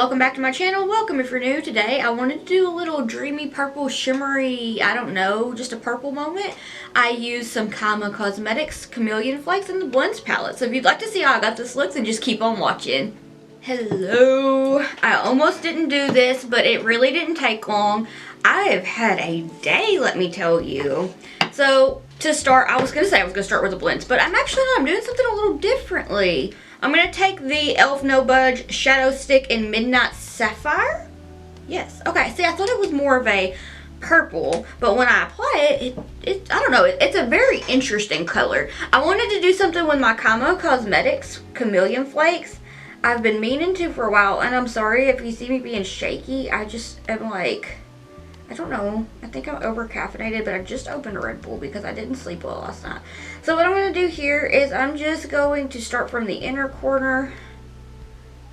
welcome back to my channel. Welcome if you're new. Today I wanted to do a little dreamy purple shimmery, I don't know, just a purple moment. I used some Kaima Cosmetics Chameleon Flakes in the blends palette. So if you'd like to see how I got this look, then just keep on watching. Hello. I almost didn't do this, but it really didn't take long. I have had a day, let me tell you. So to start, I was going to start with the blends, but I'm doing something a little differently. I'm going to take the e.l.f. No Budge Shadow Stick in Midnight Sapphire. Yes. Okay. See, I thought it was more of a purple, but when I apply it, I don't know. It's a very interesting color. I wanted to do something with my Kaima Cosmetics Chameleon Flakes. I've been meaning to for a while, and I'm sorry if you see me being shaky. I just am like, I don't know. I think I'm over caffeinated, but I just opened a Red Bull because I didn't sleep well last night. So what I'm going to do here is I'm just going to start from the inner corner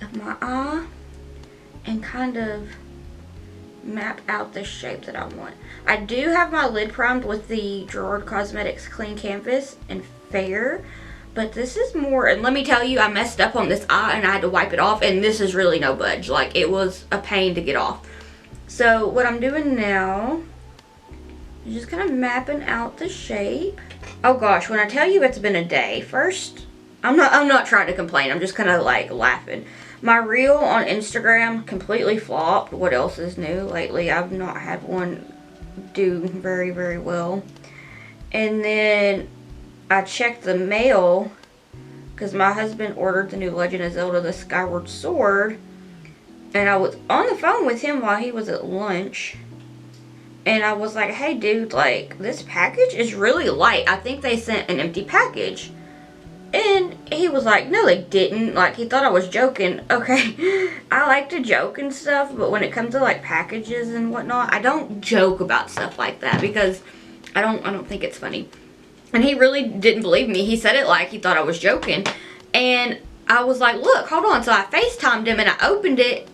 of my eye and kind of map out the shape that I want. I do have my lid primed with the Gerard Cosmetics Clean Canvas in Fair, but this is more, and let me tell you, I messed up on this eye and I had to wipe it off, and this is really no budge. Like, it was a pain to get off. So what I'm doing now is just kind of mapping out the shape. Oh gosh, when I tell you it's been a day, first, I'm not trying to complain. I'm just kind of like laughing. My reel on Instagram completely flopped. What else is new lately? I've not had one do very, very well. And then I checked the mail because my husband ordered the new Legend of Zelda: The Skyward Sword. And I was on the phone with him while he was at lunch. And I was like, hey dude, like, this package is really light. I think they sent an empty package. And he was like, no they didn't. Like, he thought I was joking. Okay, I like to joke and stuff, but when it comes to like packages and whatnot, I don't joke about stuff like that because I don't think it's funny. And he really didn't believe me. He said it like he thought I was joking. And I was like, look, hold on. So I FaceTimed him and I opened it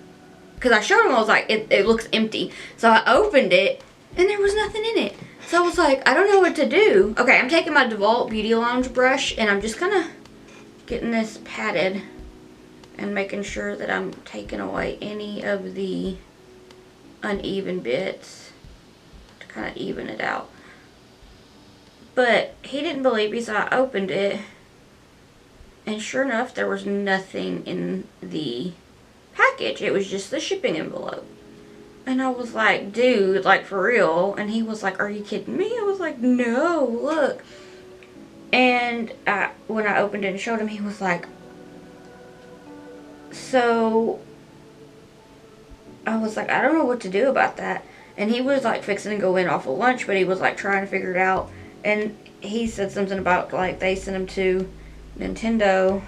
because I showed him. I was like, it looks empty. So I opened it and there was nothing in it. So I was like, I don't know what to do. Okay, I'm taking my DeWalt Beauty Lounge brush and I'm just kind of getting this patted and making sure that I'm taking away any of the uneven bits to kind of even it out. But he didn't believe me, so I opened it. And sure enough, there was nothing in the package. It was just the shipping envelope. And I was like, dude, like, for real? And he was like, are you kidding me? I was like, no, look. And when I opened it and showed him, he was like, so, I was like, I don't know what to do about that. And he was like fixing to go in off of lunch, but he was like trying to figure it out. And he said something about like they sent him to Nintendo.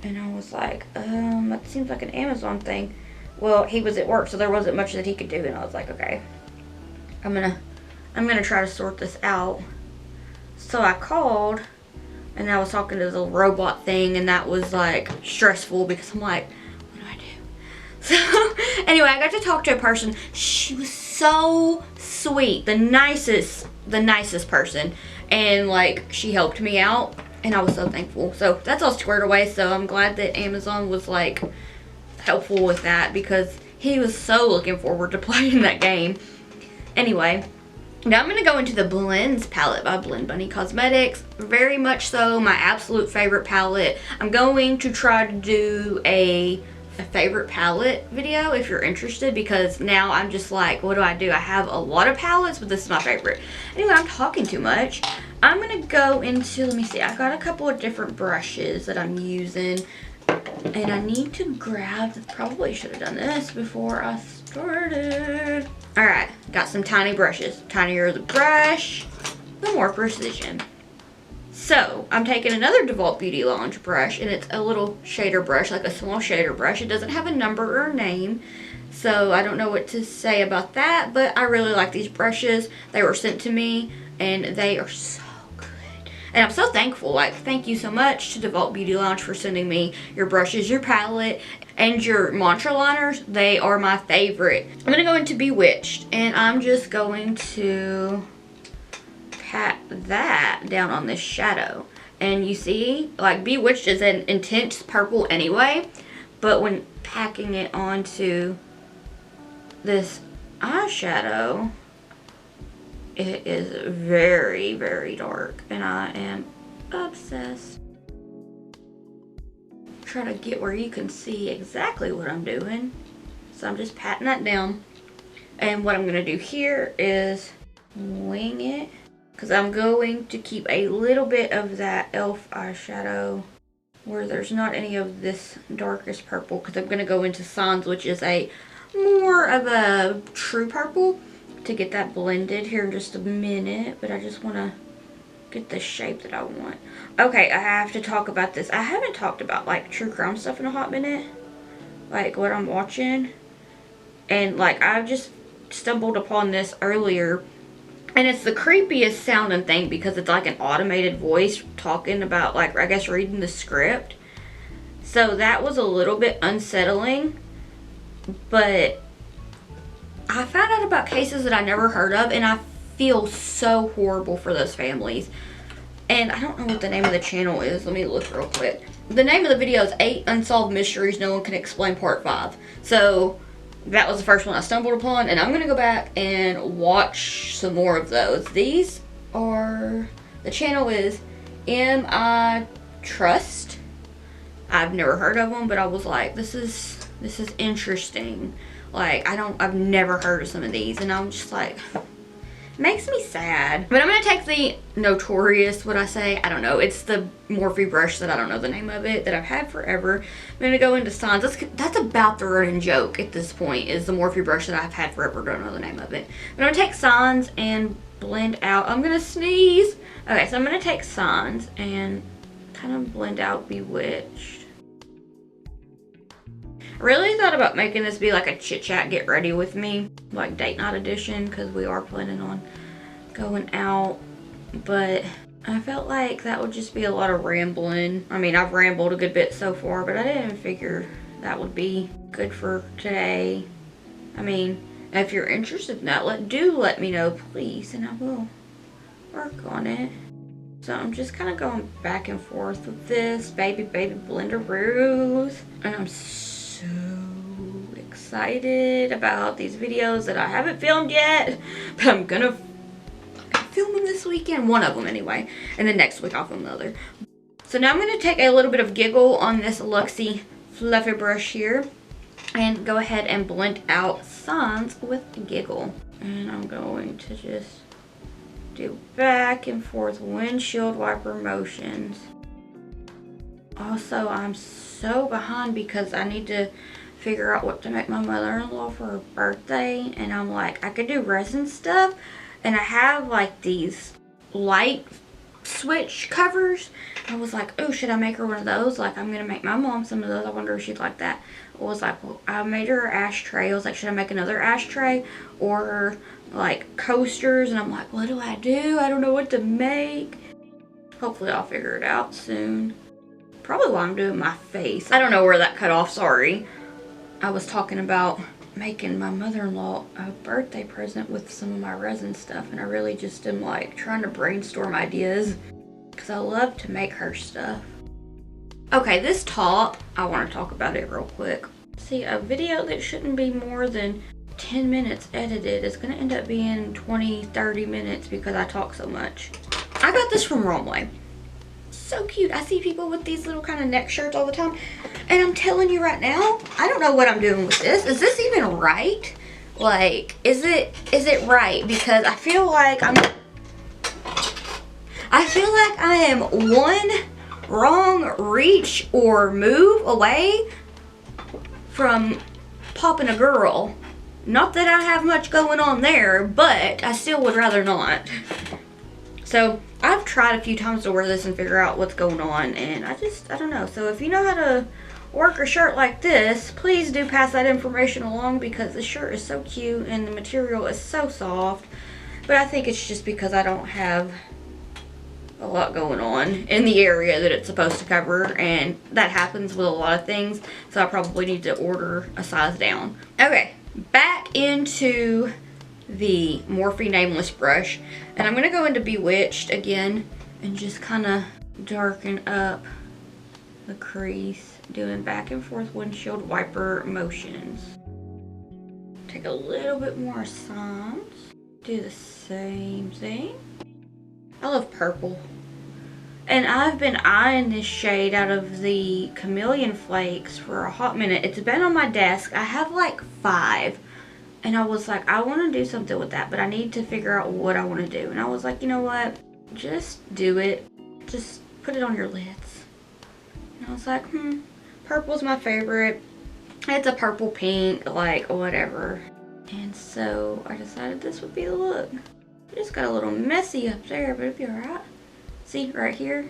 And I was like, that seems like an Amazon thing. Well, he was at work, so there wasn't much that he could do, and I was like, okay, I'm gonna try to sort this out. So I called, and I was talking to the robot thing, and that was like stressful because I'm like, what do I do? So anyway, I got to talk to a person. She was so sweet, the nicest person, and like she helped me out, and I was so thankful. So that's all squared away. So I'm glad that Amazon was like helpful with that because he was so looking forward to playing that game. Anyway, now I'm going to go into the blends palette by Blend Bunny Cosmetics. Very much so my absolute favorite palette. I'm going to try to do a favorite palette video if you're interested, because now I'm just like, what do? I have a lot of palettes, but this is my favorite. Anyway, I'm talking too much. I'm going to go into, let me see, I got a couple of different brushes that I'm using. And I need to grab, probably should have done this before I started. Alright, got some tiny brushes. Tinier the brush, the more precision. So, I'm taking another DeWalt Beauty Lounge brush, and it's a little shader brush, like a small shader brush. It doesn't have a number or a name, so I don't know what to say about that, but I really like these brushes. They were sent to me, and they are so and I'm so thankful. Like, thank you so much to DeWalt Beauty Lounge for sending me your brushes, your palette, and your mantra liners. They are my favorite. I'm going to go into Bewitched, and I'm just going to pat that down on this shadow. And you see, like, Bewitched is an intense purple anyway, but when packing it onto this eyeshadow. It is very, very dark, and I am obsessed. Try to get where you can see exactly what I'm doing. So I'm just patting that down. And what I'm going to do here is wing it, because I'm going to keep a little bit of that e.l.f. eyeshadow where there's not any of this darkest purple, because I'm going to go into Sans, which is a more of a true purple, to get that blended here in just a minute. But I just want to get the shape that I want. Okay, I have to talk about this. I haven't talked about like true crime stuff in a hot minute, like what I'm watching, and like I just stumbled upon this earlier, and it's the creepiest sounding thing because it's like an automated voice talking about, like, I guess reading the script. So that was a little bit unsettling, but I found out about cases that I never heard of, and I feel so horrible for those families. And I don't know what the name of the channel is. Let me look real quick. The name of the video is 8 Unsolved Mysteries No One Can Explain Part 5. So that was the first one I stumbled upon, and I'm going to go back and watch some more of those. These are, the channel is mmmmitchell. I've never heard of them, but I was like, this is interesting. Like, I've never heard of some of these, and I'm just like, it makes me sad. But I'm going to take the Notorious, what I say, I don't know, it's the Morphe brush that I don't know the name of it, that I've had forever. I'm going to go into Sans. That's about the running joke at this point, is the Morphe brush that I've had forever, don't know the name of it. But I'm going to take Sans and blend out, I'm going to sneeze. Okay, so I'm going to take Sans and kind of blend out Bewitched. I really thought about making this be like a chit chat get ready with me, like date night edition, because we are planning on going out, but I felt like that would just be a lot of rambling. I mean, I've rambled a good bit so far, but I didn't figure that would be good for today. I mean, if you're interested in that, let me know, please, and I will work on it. So I'm just kind of going back and forth with this baby Blenderoos, and I'm so excited about these videos that I haven't filmed yet, but I'm gonna film them this weekend, one of them anyway, and then next week I'll film the other. So now I'm gonna take a little bit of Giggle on this Luxie fluffy brush here and go ahead and blend out Sans with Giggle, and I'm going to just do back and forth windshield wiper motions. Also, I'm so behind because I need to figure out what to make my mother-in-law for her birthday, and I'm like, I could do resin stuff, and I have like these light switch covers. I was like, oh, should I make her one of those? Like, I'm gonna make my mom some of those. I wonder if she'd like that. I was like, well, I made her an ashtray. I was like, should I make another ashtray or like coasters? And I'm like, what do? I don't know what to make. Hopefully I'll figure it out soon. Probably while I'm doing my face. I don't know where that cut off, sorry. I was talking about making my mother-in-law a birthday present with some of my resin stuff, and I really just am like trying to brainstorm ideas because I love to make her stuff. Okay, this top, I want to talk about it real quick. See, a video that shouldn't be more than 10 minutes edited is going to end up being 20-30 minutes because I talk so much. I got this from Romway. So cute. I see people with these little kind of neck shirts all the time, and I'm telling you right now, I don't know what I'm doing with this. Is this even right? Like, is it right? Because I feel like I am one wrong reach or move away from popping a girl. Not that I have much going on there, but I still would rather not. So I've tried a few times to wear this and figure out what's going on, and I don't know. So if you know how to work a shirt like this, please do pass that information along, because the shirt is so cute and the material is so soft. But I think it's just because I don't have a lot going on in the area that it's supposed to cover, and that happens with a lot of things, so I probably need to order a size down. Okay, back into the Morphe Nameless brush, and I'm going to go into Bewitched again and just kind of darken up the crease doing back and forth windshield wiper motions. Take a little bit more Sans. Do the same thing. I love purple. And I've been eyeing this shade out of the Chameleon Flakes for a hot minute. It's been on my desk. I have like 5. And I was like, I want to do something with that, but I need to figure out what I want to do. And I was like, you know what? Just do it. Just put it on your lids. And I was like, purple's my favorite. It's a purple pink, like whatever. And so I decided this would be the look. It just got a little messy up there, but it'll be alright. See, right here,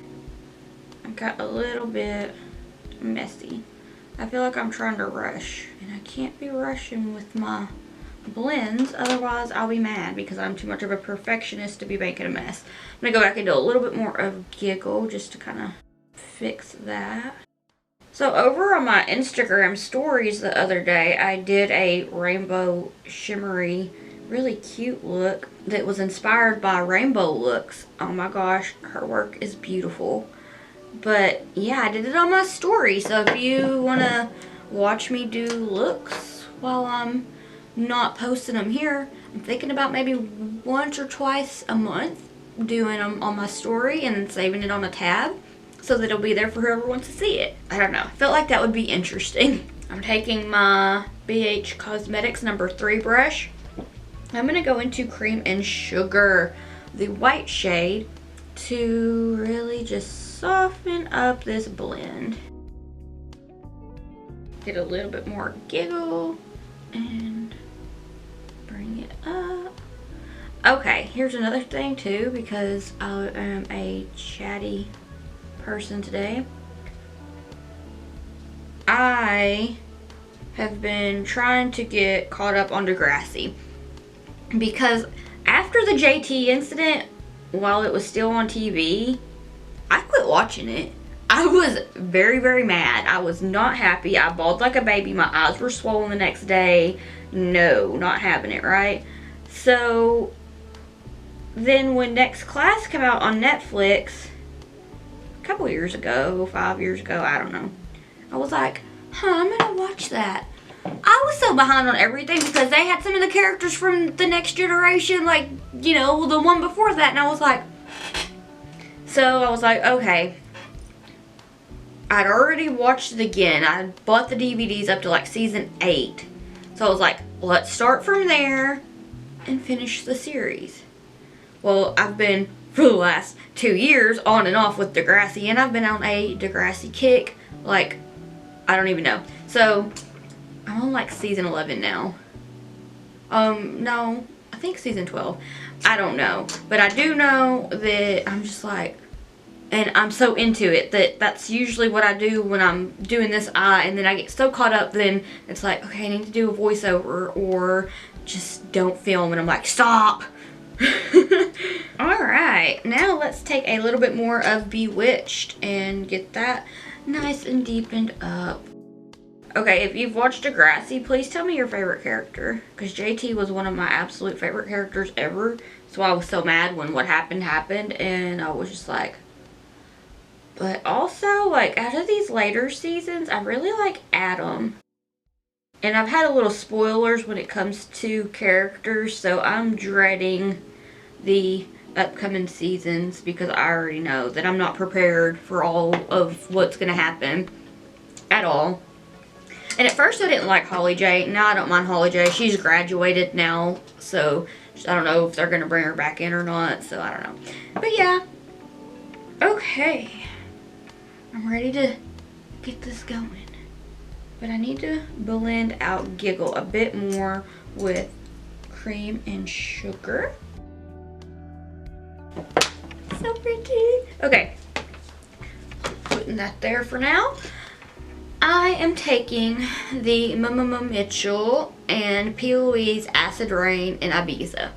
I got a little bit messy. I feel like I'm trying to rush, and I can't be rushing with my blends, otherwise I'll be mad because I'm too much of a perfectionist to be making a mess. I'm gonna go back and do a little bit more of Giggle just to kind of fix that. So over on my Instagram stories the other day, I did a rainbow shimmery, really cute look that was inspired by Rainbow Looks. Oh my gosh, her work is beautiful. But yeah, I did it on my story, so if you want to watch me do looks while I'm not posting them here, I'm thinking about maybe once or twice a month doing them on my story and saving it on a tab so that it'll be there for whoever wants to see it. I don't know, I felt like that would be interesting. I'm taking my BH Cosmetics number 3 brush. I'm going to go into Cream and Sugar, the white shade, to really just soften up this blend. Get a little bit more Giggle and bring it up. Okay, here's another thing too, because I am a chatty person today. I have been trying to get caught up on Degrassi because after the JT incident, while it was still on TV, I quit watching it. I was very, very mad. I was not happy. I bawled like a baby. My eyes were swollen the next day. No, not having it, right? So then when Next Class came out on Netflix a couple years ago, 5 years ago, I don't know, I was like, I'm gonna watch that. I was so behind on everything because they had some of the characters from the next generation, like, you know, the one before that, and I was like, okay. I'd already watched it again. I bought the DVDs up to like season 8. So I was like, let's start from there and finish the series. Well, I've been, for the last 2 years, on and off with Degrassi, and I've been on a Degrassi kick, like, I don't even know. So, I'm on like season 11 now. No, I think season 12. I don't know. But I do know that I'm just like, and I'm so into it that that's usually what I do when I'm doing this eye, and then I get so caught up, then it's like, okay, I need to do a voiceover or just don't film, and I'm like, stop. Alright, now let's take a little bit more of Bewitched and get that nice and deepened up. Okay, if you've watched Degrassi, please tell me your favorite character, because JT was one of my absolute favorite characters ever, so I was so mad when what happened, and I was just like, but also, like, out of these later seasons, I really like Adam. And I've had a little spoilers when it comes to characters, so I'm dreading the upcoming seasons because I already know that I'm not prepared for all of what's going to happen at all. And at first I didn't like Holly J. Now I don't mind Holly J. She's graduated now, so I don't know if they're going to bring her back in or not, so I don't know. But yeah, okay. I'm ready to get this going. But I need to blend out Giggle a bit more with Cream and Sugar. So pretty. Okay. Putting that there for now. I am taking the mmmmitchell and P. Louise Acid Rain in Ibiza.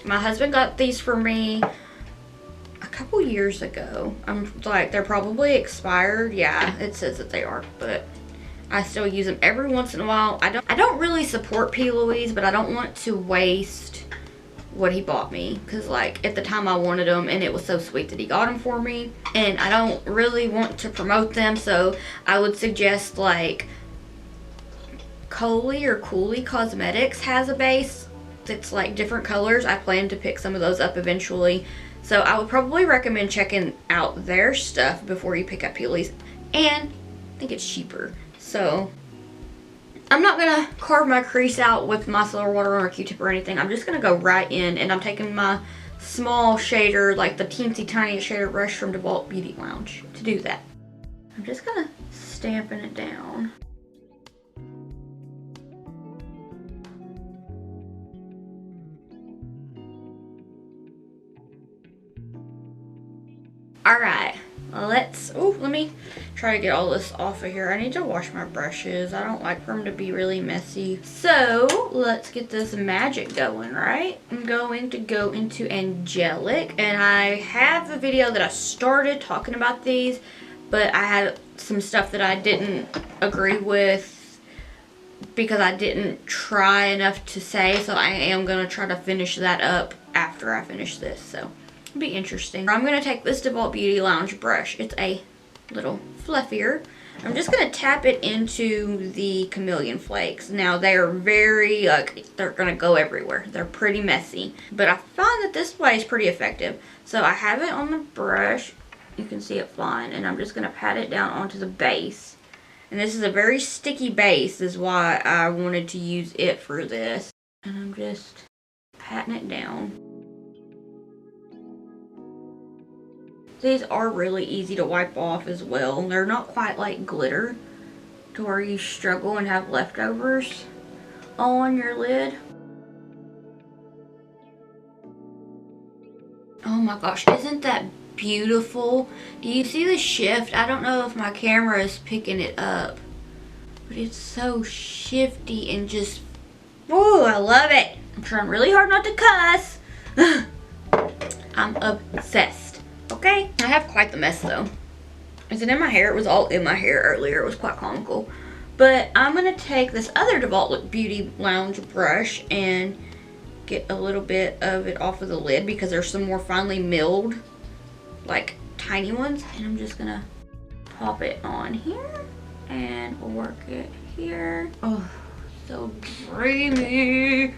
My husband got these for me a couple years ago. I'm like, they're probably expired. Yeah, it says that they are, but I still use them every once in a while. I don't really support P. Louise, but I don't want to waste what he bought me, because like at the time I wanted them and it was so sweet that he got them for me, and I don't really want to promote them, so I would suggest like Cooley Cosmetics has a base that's like different colors. I plan to pick some of those up eventually, so I would probably recommend checking out their stuff before you pick up Peely's, and I think it's cheaper. So I'm not gonna carve my crease out with micellar water or a Q-tip or anything. I'm just gonna go right in, and I'm taking my small shader, like the teensy tiny shader brush from DeWalt Beauty Lounge to do that. I'm just gonna stamping it down. Alright, let me try to get all this off of here. I need to wash my brushes. I don't like for them to be really messy. So, let's get this magic going, right? I'm going to go into Angelic, and I have a video that I started talking about these, but I had some stuff that I didn't agree with because I didn't try enough to say, so I am going to try to finish that up after I finish this, so it'll be interesting. I'm going to take this DeWalt Beauty Lounge brush. It's a little fluffier. I'm just going to tap it into the Chameleon Flakes. Now they're very, they're going to go everywhere. They're pretty messy, but I find that this way is pretty effective. So I have it on the brush. You can see it flying, and I'm just going to pat it down onto the base. And this is a very sticky base, is why I wanted to use it for this. And I'm just patting it down. These are really easy to wipe off as well. They're not quite like glitter to where you struggle and have leftovers on your lid. Oh my gosh, isn't that beautiful? Do you see the shift? I don't know if my camera is picking it up, but it's so shifty and just, oh, I love it. I'm trying really hard not to cuss. I'm obsessed. Okay, I have quite the mess though. Is it in my hair? It was all in my hair earlier. It was quite comical. But I'm going to take this other DeWalt Beauty Lounge brush and get a little bit of it off of the lid because there's some more finely milled, like tiny ones. And I'm just going to pop it on here and work it here. Oh, so dreamy.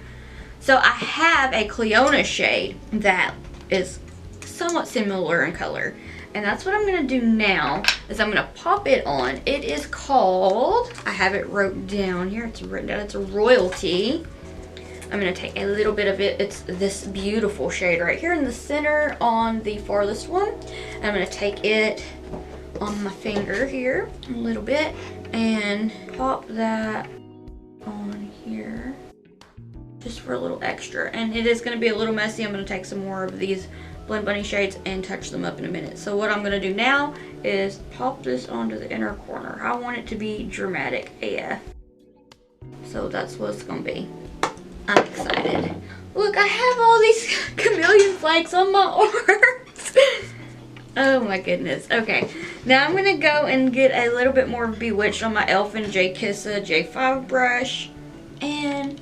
So I have a Cleona shade that is somewhat similar in color, and that's what I'm going to do now, is I'm going to pop it on. It is called, I have it wrote down here, it's written down, it's a Royalty. I'm going to take a little bit of it. It's this beautiful shade right here in the center on the farthest one. I'm going to take it on my finger here a little bit and pop that on here just for a little extra. And it is going to be a little messy. I'm going to take some more of these Blend Bunny shades and touch them up in a minute. So what I'm going to do now is pop this onto the inner corner. I want it to be dramatic AF. So that's what it's going to be. I'm excited. Look, I have all these Chameleon Flakes on my arms. Oh my goodness. Okay, now I'm going to go and get a little bit more Bewitched on my Elfin J Kissa J5 brush and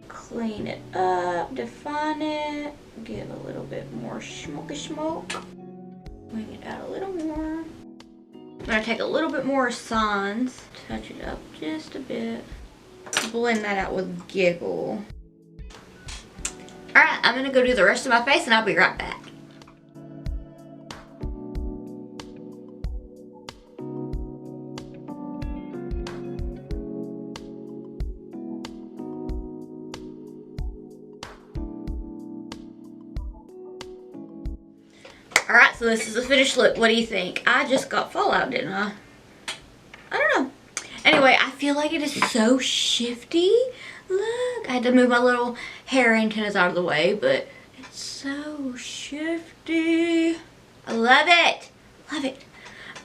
clean it up, define it, give a little bit more smoke. Wing it out a little more. I'm going to take a little bit more Sans, touch it up just a bit, blend that out with Giggle. Alright, I'm going to go do the rest of my face and I'll be right back. Alright, so this is the finished look. What do you think? I just got fallout, didn't I? I don't know. Anyway, I feel like it is so shifty. Look, I had to move my little hair antennas out of the way, but it's so shifty. I love it. Love it.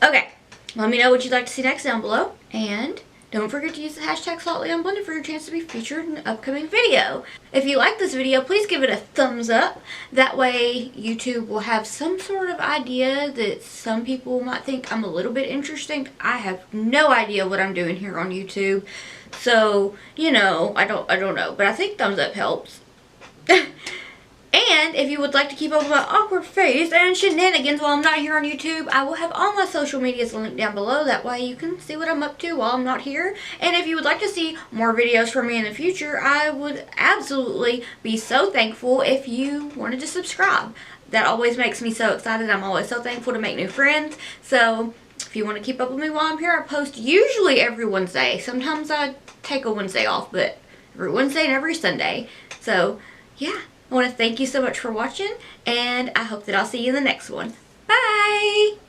Okay, let me know what you'd like to see next down below. And don't forget to use the hashtag SlightlyUnblended for your chance to be featured in an upcoming video. If you like this video, please give it a thumbs up. That way YouTube will have some sort of idea that some people might think I'm a little bit interesting. I have no idea what I'm doing here on YouTube. So, you know, I don't know. But I think thumbs up helps. And if you would like to keep up with my awkward face and shenanigans while I'm not here on YouTube, I will have all my social medias linked down below. That way you can see what I'm up to while I'm not here. And if you would like to see more videos from me in the future, I would absolutely be so thankful if you wanted to subscribe. That always makes me so excited. I'm always so thankful to make new friends. So if you want to keep up with me while I'm here, I post usually every Wednesday. Sometimes I take a Wednesday off, but every Wednesday and every Sunday. So yeah, I want to thank you so much for watching, and I hope that I'll see you in the next one. Bye!